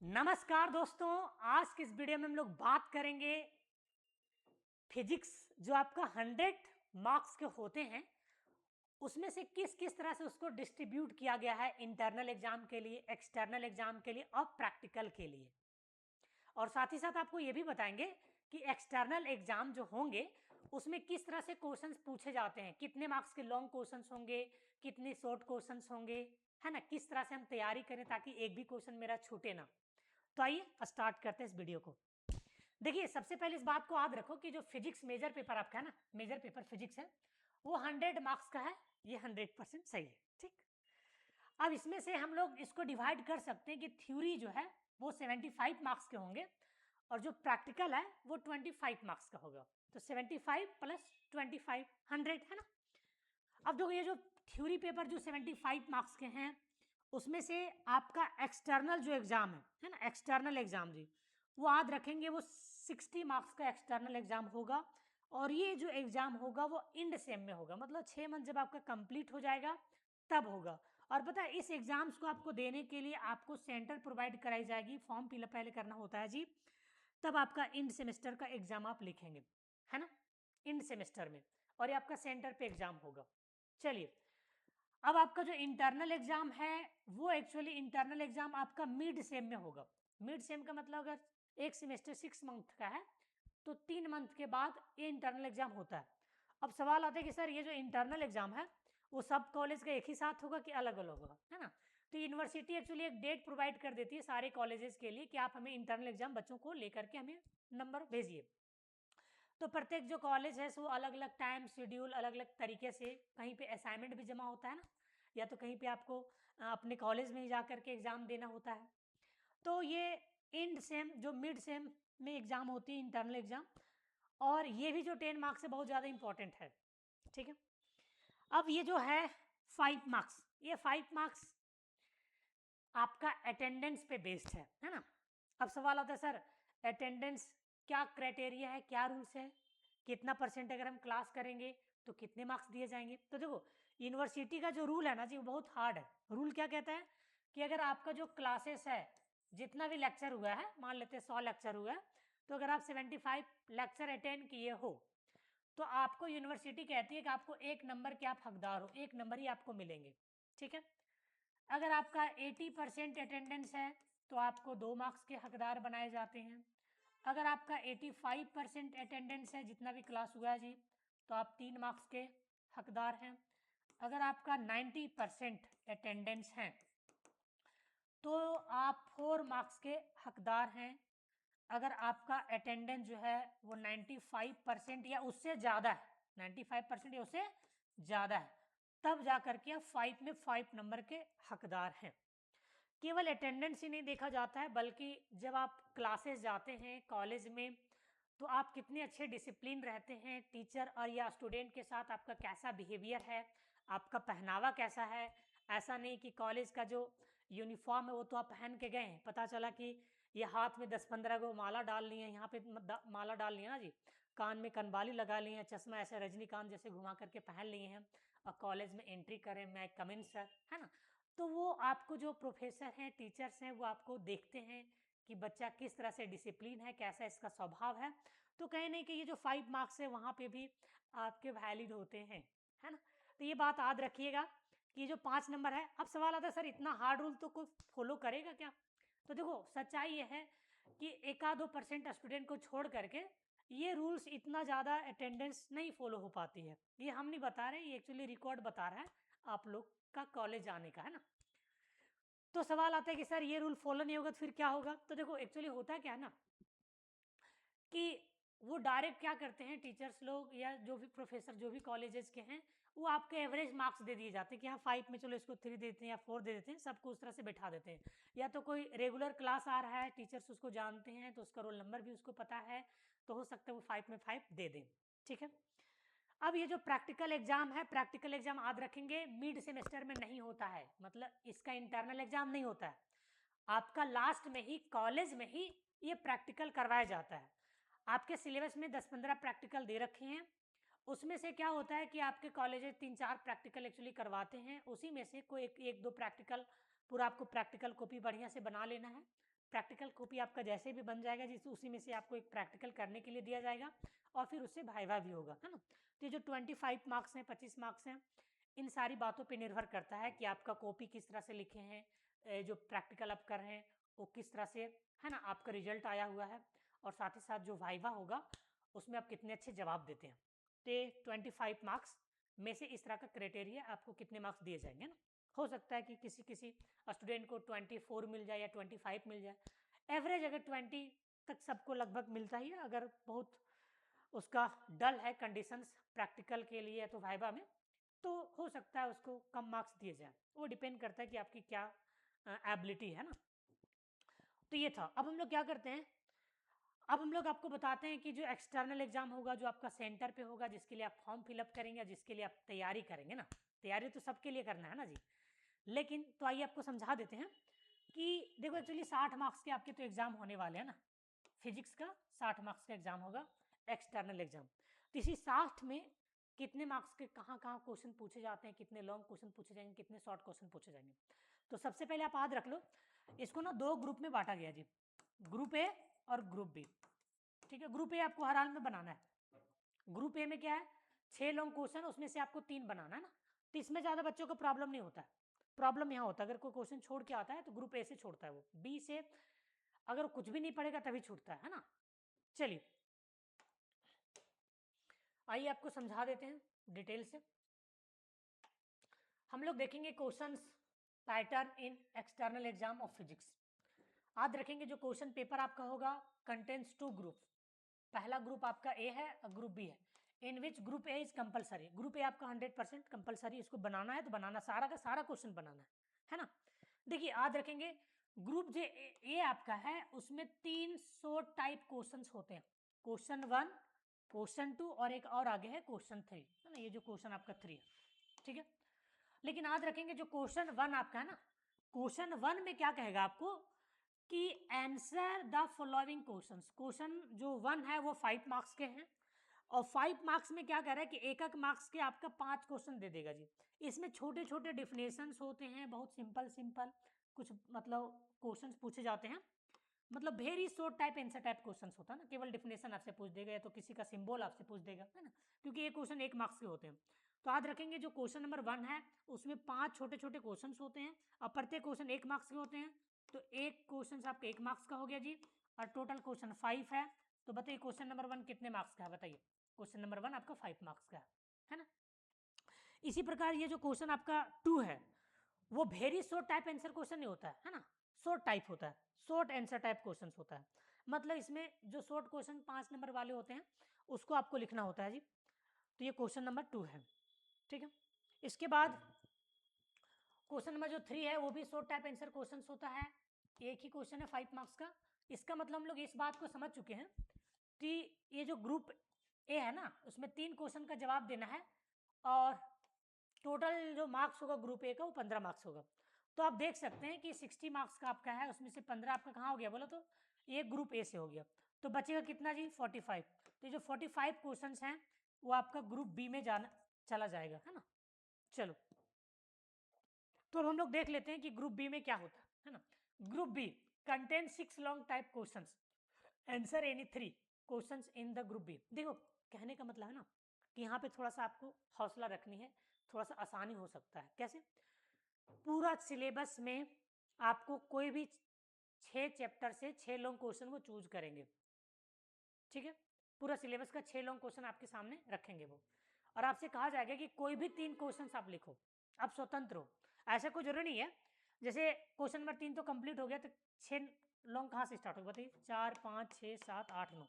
नमस्कार दोस्तों, आज के इस वीडियो में हम लोग बात करेंगे फिजिक्स जो आपका 100 मार्क्स के होते हैं उसमें से किस किस तरह से उसको डिस्ट्रीब्यूट किया गया है इंटरनल एग्जाम के लिए, एक्सटर्नल एग्जाम के लिए और प्रैक्टिकल के लिए। और साथ ही साथ आपको ये भी बताएंगे कि एक्सटर्नल एग्जाम जो होंगे उसमें किस तरह से क्वेश्चंस पूछे जाते हैं, कितने मार्क्स के लॉन्ग क्वेश्चंस होंगे, कितने शॉर्ट क्वेश्चंस होंगे, है ना। किस तरह से हम तैयारी करें ताकि एक भी क्वेश्चन मेरा छूटे ना। तो आइए स्टार्ट करते हैं इस वीडियो को। देखिए, सबसे पहले इस बात को याद रखो कि जो फिजिक्स मेजर पेपर आपका है ना, मेजर पेपर फिजिक्स है, वो 100 मार्क्स का है। ये 100% सही है, ठीक। अब इसमें से हम लोग इसको डिवाइड कर सकते हैं कि थ्योरी जो है वो 75 मार्क्स के होंगे और जो प्रैक्टिकल है वो 25 मार्क्स का होगा। तो 75 प्लस 25 100 है ना। अब देखो, ये जो थ्योरी पेपर जो 75 मार्क्स के हैं उसमें से आपका एक्सटर्नल जो एग्जाम है ना, एक्सटर्नल एग्जाम जी, वो याद रखेंगे वो 60 मार्क्स का एक्सटर्नल एग्जाम होगा। और ये जो एग्जाम होगा वो इंड सेम में होगा, मतलब 6 मंथ जब आपका कंप्लीट हो जाएगा तब होगा। और पता है, इस एग्जाम्स को आपको देने के लिए आपको सेंटर प्रोवाइड कराई जाएगी, फॉर्म फिलअप पहले करना होता है जी, तब आपका इंड सेमेस्टर का एग्जाम आप लिखेंगे, है ना, इंड सेमेस्टर में। और ये आपका सेंटर पे एग्जाम होगा। चलिए, अब आपका जो इंटरनल एग्जाम है वो एक्चुअली इंटरनल एग्जाम आपका मिड सेम में होगा। मिड सेम का मतलब अगर एक सेमेस्टर 6 मंथ का है तो 3 मंथ के बाद ये इंटरनल एग्जाम होता है। अब सवाल आता है कि सर ये जो इंटरनल एग्जाम है वो सब कॉलेज का एक ही साथ होगा कि अलग अलग होगा, है ना। तो यूनिवर्सिटी एक्चुअली एक डेट प्रोवाइड कर देती है सारे कॉलेजेस के लिए कि आप हमें इंटरनल एग्जाम बच्चों को लेकर के हमें नंबर भेजिए। तो प्रत्येक जो कॉलेज है वो अलग अलग टाइम शेड्यूल, अलग अलग तरीके से, कहीं पे असाइनमेंट भी जमा होता है ना, या तो कहीं पे आपको अपने कॉलेज में ही जा करके एग्जाम देना होता है। तो ये इंड सेम जो मिड सेम में एग्जाम होती है इंटरनल एग्जाम, और ये भी जो 10 मार्क्स है बहुत ज़्यादा इंपॉर्टेंट है, ठीक है। अब ये जो है 5 मार्क्स, ये 5 मार्क्स आपका अटेंडेंस पे बेस्ड है ना। अब सवाल आता है सर अटेंडेंस क्या क्राइटेरिया है, क्या रूल्स है, कितना परसेंट अगर हम क्लास करेंगे तो कितने मार्क्स दिए जाएंगे। तो देखो, यूनिवर्सिटी का जो रूल है ना जी वो बहुत हार्ड है। रूल क्या कहता है कि अगर आपका जो क्लासेस है, जितना भी लेक्चर हुआ है, मान लेते हैं 100 लेक्चर हुआ है, तो अगर आप 75 लेक्चर अटेंड किए हो तो आपको यूनिवर्सिटी कहती है कि आपको 1 नंबर के आप हकदार हो, 1 नंबर ही आपको मिलेंगे, ठीक है। अगर आपका 80% अटेंडेंस है तो आपको 2 मार्क्स के हकदार बनाए जाते हैं। अगर आपका 85% अटेंडेंस है, जितना भी क्लास हुआ है जी, तो आप 3 मार्क्स के हकदार हैं। अगर आपका 90% अटेंडेंस है तो आप 4 मार्क्स के हकदार हैं। अगर आपका अटेंडेंस जो है वो 95% या उससे ज़्यादा है, 95% या उससे ज़्यादा है, तब जा करके आप 5 में 5 नंबर के हकदार हैं। केवल अटेंडेंस ही नहीं देखा जाता है, बल्कि जब आप क्लासेस जाते हैं कॉलेज में तो आप कितने अच्छे डिसिप्लिन रहते हैं, टीचर और या स्टूडेंट के साथ आपका कैसा बिहेवियर है, आपका पहनावा कैसा है। ऐसा नहीं कि कॉलेज का जो यूनिफॉर्म है वो तो आप पहन के गए हैं, पता चला कि ये हाथ में 10-15 को माला डाल लिए हैं, यहाँ पे माला डाल लिया ना जी, कान में कनबाली लगा लिए हैं, चश्मा ऐसे रजनीकांत जैसे घुमा करके पहन लिए हैं और कॉलेज में एंट्री करें, मैं कम इन सर, है ना। तो वो आपको जो प्रोफेसर हैं, टीचर्स हैं, वो आपको देखते हैं कि बच्चा किस तरह से डिसिप्लिन है, कैसा इसका स्वभाव है। तो कहीं नहीं कि ये जो 5 मार्क्स है वहाँ पे भी आपके वैलिड होते हैं, है ना। तो ये बात याद रखिएगा कि जो 5 नंबर है। अब सवाल आता है सर इतना हार्ड रूल तो कोई फॉलो करेगा क्या। तो देखो, सच्चाई ये है कि 1-2% स्टूडेंट को छोड़ करके ये रूल्स इतना ज़्यादा अटेंडेंस नहीं फॉलो हो पाती है। ये हम नहीं बता रहे, ये एक्चुअली रिकॉर्ड बता रहा है आप लोग का कॉलेज आने का, है ना। तो सवाल आता है कि सर ये रूल फॉलो नहीं होगा तो फिर क्या होगा। तो देखो, एक्चुअली होता क्या है ना कि वो डायरेक्ट क्या करते हैं टीचर्स लोग या जो भी प्रोफेसर जो भी कॉलेजेस के हैं, वो आपके एवरेज मार्क्स दे दिए जाते हैं कि हाँ 5 में चलो इसको 3 दे देते हैं या 4 दे देते हैं, सबको उस तरह से बैठा देते हैं। या तो कोई रेगुलर क्लास आ रहा है, टीचर्स उसको जानते हैं तो उसका रोल नंबर भी उसको पता है, तो हो सकता है वो 5 में 5 दे दें, ठीक है। अब ये जो प्रैक्टिकल एग्जाम है, प्रैक्टिकल एग्जाम याद रखेंगे मिड सेमेस्टर में नहीं होता है, मतलब इसका इंटरनल एग्जाम नहीं होता है, आपका लास्ट में ही कॉलेज में ही ये प्रैक्टिकल करवाया जाता है। आपके सिलेबस में 10-15 प्रैक्टिकल दे रखे हैं, उसमें से क्या होता है कि आपके कॉलेज 3-4 प्रैक्टिकल एक्चुअली करवाते हैं, उसी में से कोई एक 1-2 प्रैक्टिकल, पूरा आपको प्रैक्टिकल कॉपी बढ़िया से बना लेना है, प्रैक्टिकल कॉपी आपका जैसे भी बन जाएगा, जिस उसी में से आपको एक प्रैक्टिकल करने के लिए दिया जाएगा और फिर उससे वाइवा भी होगा, है ना। तो ये जो 25 मार्क्स हैं, 25 मार्क्स हैं, इन सारी बातों पे निर्भर करता है कि आपका कॉपी किस तरह से लिखे हैं, जो प्रैक्टिकल आप कर रहे हैं वो किस तरह से, है ना, आपका रिजल्ट आया हुआ है, और साथ ही साथ जो वाइवा होगा उसमें आप कितने अच्छे जवाब देते हैं। तो 25 मार्क्स में से इस तरह का क्राइटेरिया आपको कितने मार्क्स दिए जाएंगे ना। हो सकता है कि किसी किसी स्टूडेंट को 24 मिल जाए या 25 मिल जाए, एवरेज अगर 20 तक सबको लगभग मिलता ही है। अगर बहुत उसका डल है कंडीशंस प्रैक्टिकल के लिए तो वाइवा में, तो हो सकता है उसको कम मार्क्स दिए जाए। वो डिपेंड करता है कि आपकी क्या एबिलिटी है ना। तो ये था। अब हम लोग क्या करते हैं, अब हम लोग आपको बताते हैं कि जो एक्सटर्नल एग्जाम होगा, जो आपका सेंटर पे होगा, जिसके लिए आप फॉर्म फिलअप करेंगे, जिसके लिए आप तैयारी करेंगे ना, तैयारी तो सबके लिए करना है ना जी, लेकिन तो आइए आपको समझा देते हैं कि देखो एक्चुअली 60 मार्क्स के आपके तो एग्जाम होने वाले हैं ना। फिजिक्स का 60 मार्क्स का एग्जाम होगा, एक्सटर्नल एग्जाम। तो इसी 60 में कितने मार्क्स के कहाँ कहाँ क्वेश्चन पूछे जाते हैं, कितने लॉन्ग क्वेश्चन पूछे जाएंगे, कितने शॉर्ट क्वेश्चन पूछे जाएंगे। तो सबसे पहले आप याद रख लो, इसको ना 2 ग्रुप में बांटा गया जी, ग्रुप ए और ग्रुप बी। ठीक है, ग्रुप ए आपको हर हाल में बनाना है। ग्रुप ए में क्या है, 6 लॉन्ग क्वेश्चन, उसमें से आपको 3 बनाना है ना। तो इसमें ज्यादा बच्चों को प्रॉब्लम नहीं होता है। प्रॉब्लम यहाँ होता है अगर कोई क्वेश्चन छोड़ के आता है तो ग्रुप ए से छोड़ता है, वो बी से अगर कुछ भी नहीं पड़ेगा तभी छूटता है ना। चलिए आइए आपको समझा देते हैं डिटेल से। हम लोग देखेंगे questions pattern in external exam of physics. याद रखेंगे जो क्वेश्चन पेपर आपका होगा कंटेन्स 2 ग्रुप। पहला ग्रुप आपका ए है और ग्रुप बी है। In which group A is compulsory, group A आपका 100% कंपलसरी, इसको बनाना है तो बनाना, सारा का सारा क्वेश्चन बनाना है ना। देखिए याद रखेंगे ग्रुप जो ए आपका है उसमें 300 टाइप क्वेश्चंस होते हैं। क्वेश्चन 1, क्वेश्चन 2 और एक और आगे है क्वेश्चन 3, है ना। ये जो क्वेश्चन आपका 3 है, ठीक है। लेकिन याद रखेंगे जो क्वेश्चन 1 आपका है ना, क्वेश्चन 1 में क्या कहेगा आपको कि answer the following questions. Question जो 1 है वो 5 मार्क्स के हैं, और 5 मार्क्स में क्या कह रहा है कि एक मार्क्स के आपका 5 क्वेश्चन दे देगा जी। इसमें छोटे छोटे डिफिनेशंस होते हैं, बहुत सिंपल सिंपल कुछ मतलब क्वेश्चंस पूछे जाते हैं, मतलब very short type answer type questions होता है ना। केवल डिफिनेशन आपसे पूछ देगा या तो किसी का सिंबल आपसे पूछ देगा, है ना, क्योंकि ये क्वेश्चन 1 मार्क्स के होते हैं। तो याद रखेंगे जो क्वेश्चन नंबर 1 है उसमें 5 छोटे छोटे क्वेश्चन होते हैं, और प्रत्येक क्वेश्चन 1 मार्क्स के होते हैं। तो एक क्वेश्चन आपका 1 मार्क्स का हो गया जी, और टोटल क्वेश्चन 5 है। तो बताइए क्वेश्चन नंबर 1 कितने मार्क्स का है, बताइए। क्वेश्चन नंबर 1 आपका 5 मार्क्स का है ना। इसी प्रकार ये जो क्वेश्चन आपका 2 है वो very short type answer question नहीं होता है ना, शॉर्ट टाइप होता है, शॉर्ट आंसर टाइप क्वेश्चन होता है। मतलब इसमें जो शॉर्ट क्वेश्चन 5 नंबर वाले होते हैं उसको आपको लिखना होता है जी। तो ये क्वेश्चन नंबर 2 है, ठीक है। इसके बाद क्वेश्चन नंबर जो 3 है वो भी शॉर्ट टाइप आंसर क्वेश्चन होता है, एक ही क्वेश्चन है 5 मार्क्स का। इसका मतलब हम लोग इस बात को समझ चुके हैं कि ये जो ग्रुप ए है ना उसमें 3 क्वेश्चन का जवाब देना है, और टोटल जो मार्क्स होगा ग्रुप ए का वो 15 मार्क्स होगा। तो आप देख सकते हैं कि 60 मार्क्स का आपका है, उसमें से 15 आपका कहाँ हो गया बोलो, तो ये ग्रुप ए से हो गया। तो बचेगा कितना जी, 45। तो ये जो 45 क्वेश्चन हैं वो आपका ग्रुप बी में जाना चला जाएगा, है ना। चलो तो अब हम लोग देख लेते हैं कि ग्रुप बी में क्या होता है ना। Group B contain 6 long type questions, answer any 3 questions in the group B. देखो कहने का मतलब है ना कि यहाँ पे थोड़ा सा आपको हौसला रखनी है, थोड़ा सा आसानी हो सकता है। कैसे, पूरा सिलेबस में आपको कोई भी 6 चैप्टर से 6 लॉन्ग क्वेश्चन को चूज करेंगे, ठीक है। पूरा सिलेबस का 6 लॉन्ग क्वेश्चन आपके सामने रखेंगे वो, और आपसे कहा जाएगा कि कोई भी 3 क्वेश्चन आप लिखो, आप स्वतंत्र हो। ऐसा कोई जरूरी नहीं है, जैसे क्वेश्चन नंबर 3 तो कंप्लीट हो गया तो 6 लॉन्ग कहाँ से स्टार्ट होगा, बताइए। 4 5 6 7 8 9,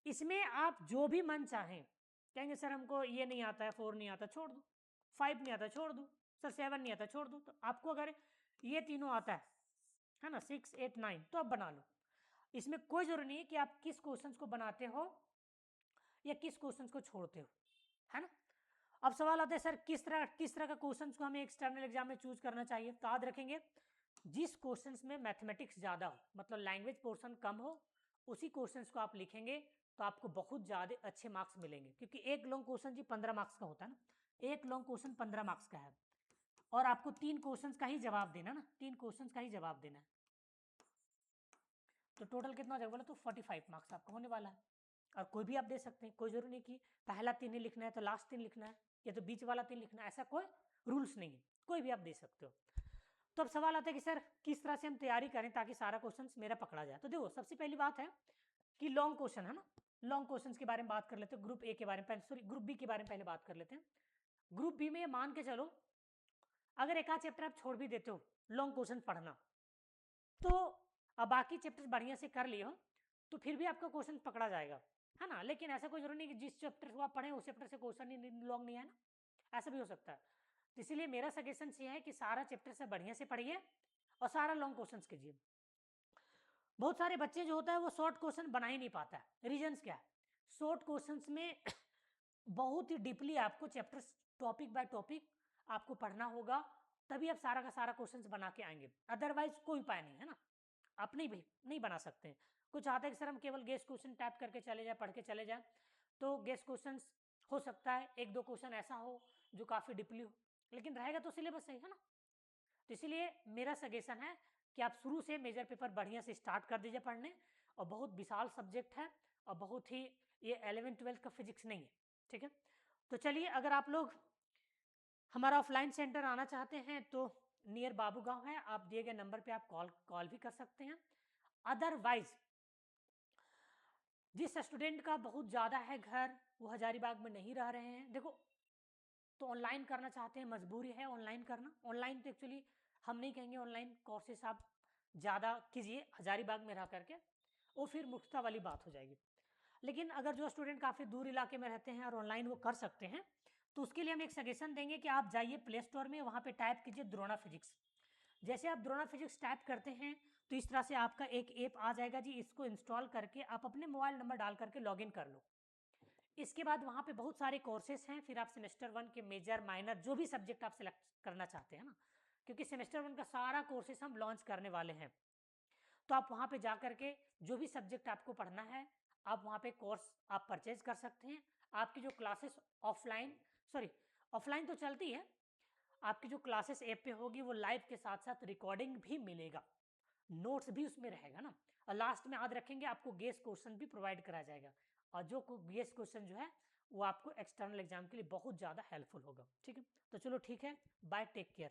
इसमें आप जो भी मन चाहें, कहेंगे सर हमको ये नहीं आता है, 4 नहीं आता, छोड़ दो। 5 नहीं आता, छोड़ दो। सर 7 नहीं आता, छोड़ दो। तो आपको अगर ये तीनों आता है ना, 6 8 9, तो आप बना लो। इसमें कोई जरूरी नहीं है कि आप किस क्वेश्चन को बनाते हो या किस क्वेश्चन को छोड़ते हो, है ना। अब सवाल आता है सर किस तरह का क्वेश्चन को हमें एक्सटर्नल एग्जाम में चूज करना चाहिए। तो याद रखेंगे जिस क्वेश्चंस में मैथमेटिक्स ज्यादा हो, मतलब लैंग्वेज पोर्शन कम हो, उसी क्वेश्चंस को आप लिखेंगे तो आपको बहुत ज्यादा अच्छे मार्क्स मिलेंगे। क्योंकि एक लॉन्ग क्वेश्चन जी 15 मार्क्स का होता है ना, एक लॉन्ग क्वेश्चन 15 मार्क्स का है, और आपको 3 क्वेश्चंस का ही जवाब देना ना, 3 क्वेश्चंस का ही जवाब देना है। तो टोटल कितना हो जाएगा बोला तो 45 मार्क्स आपका होने वाला है। और कोई भी आप दे सकते हैं, कोई जरूरी नहीं कि पहला 3 ही लिखना है तो लास्ट 3 लिखना है, या तो बीच वाला 3 लिखना है, ऐसा कोई रूल्स नहीं है, कोई भी आप दे सकते हो। तो अब सवाल आता है कि सर किस तरह से हम तैयारी करें ताकि सारा क्वेश्चन मेरा पकड़ा जाए। तो देखो सबसे पहली बात है कि लॉन्ग क्वेश्चन है ना, लॉन्ग क्वेश्चंस के बारे में बात कर लेते हैं। ग्रुप ए के बारे में सॉरी ग्रुप बी के बारे में पहले बात कर लेते हैं। ग्रुप बी में मान के चलो अगर एक आध चैप्टर आप छोड़ भी देते हो लॉन्ग क्वेश्चन पढ़ना, तो अब बाकी चैप्टर बढ़िया से कर लिए हो तो फिर भी आपका क्वेश्चन पकड़ा जाएगा, है ना। लेकिन ऐसा कोई जरूरी नहीं कि जिस चैप्टर को आप पढ़े उस चैप्टर से क्वेश्चन ही लॉन्ग नहीं है ना, ऐसा भी हो सकता है। तो इसीलिए मेरा सजेशन ये है कि सारा चैप्टर से बढ़िया से पढ़िए और सारा लॉन्ग क्वेश्चन कीजिए। बहुत सारे बच्चे जो होता है वो शॉर्ट क्वेश्चन बना ही नहीं पाता है। रीजंस क्या है, शॉर्ट क्वेश्चंस में बहुत ही डीपली आपको चैप्टर टॉपिक बाय टॉपिक आपको पढ़ना होगा, तभी आप सारा का सारा क्वेश्चंस बना के आएंगे, अदरवाइज कोई उपाय नहीं है ना, आप नहीं बना सकते हैं। कुछ आता है कि सर हम केवल गेस क्वेश्चन टाइप करके चले जाए, पढ़ के चले जाए, तो गेस क्वेश्चन हो सकता है एक दो क्वेश्चन ऐसा हो जो काफी डीपली हो, लेकिन रहेगा तो सिलेबस सही है ना। तो इसलिए मेरा सजेशन है कि आप शुरू से मेजर पेपर बढ़िया से स्टार्ट कर दीजिए पढ़ने, और बहुत विशाल सब्जेक्ट है और बहुत ही ये 11th-12th का फिजिक्स नहीं है, ठीक है। तो चलिए अगर आप लोग हमारा ऑफलाइन सेंटर आना चाहते हैं तो नियर बाबू गांव है, आप दिए गए नंबर पे आप कॉल भी कर सकते हैं। अदरवाइज जिस स्टूडेंट का बहुत ज़्यादा है घर, वो हजारीबाग में नहीं रह रहे हैं, देखो तो ऑनलाइन करना चाहते हैं, मजबूरी है ऑनलाइन करना। ऑनलाइन तो एक्चुअली हम नहीं कहेंगे, ऑनलाइन कोर्सेस आप ज़्यादा कीजिए हजारीबाग में रह करके, वो फिर मुख्यता वाली बात हो जाएगी। लेकिन अगर जो स्टूडेंट काफ़ी दूर इलाके में रहते हैं और ऑनलाइन वो कर सकते हैं, तो उसके लिए हम एक सजेशन देंगे कि आप जाइए प्ले स्टोर में, वहाँ पे टाइप कीजिए द्रोणा फिजिक्स। जैसे आप द्रोणा फिजिक्स टाइप करते हैं तो इस तरह से आपका एक ऐप आ जाएगा जी, इसको इंस्टॉल करके आप अपने मोबाइल नंबर डाल करके लॉगिन कर लो। इसके बाद वहाँ पे बहुत सारे कोर्सेस हैं, फिर आप सेमेस्टर 1 के मेजर माइनर जो भी सब्जेक्ट आप सिलेक्ट करना चाहते हैं ना, क्योंकि सेमेस्टर 1 का सारा कोर्सेस हम लॉन्च करने वाले हैं, तो आप वहाँ पे जा करके जो भी सब्जेक्ट आपको पढ़ना है आप वहाँ पे कोर्स आप परचेज कर सकते हैं। आपकी जो क्लासेस ऑफलाइन तो चलती है, आपकी जो क्लासेस ऐप पे होगी वो लाइव के साथ साथ रिकॉर्डिंग भी मिलेगा, नोट्स भी उसमें रहेगा ना, और लास्ट में याद रखेंगे आपको गेस क्वेश्चन भी प्रोवाइड कराया जाएगा, और जो गेस क्वेश्चन जो है वो आपको एक्सटर्नल एग्जाम के लिए बहुत ज़्यादा हेल्पफुल होगा, ठीक है। तो चलो ठीक है, बाय, टेक केयर।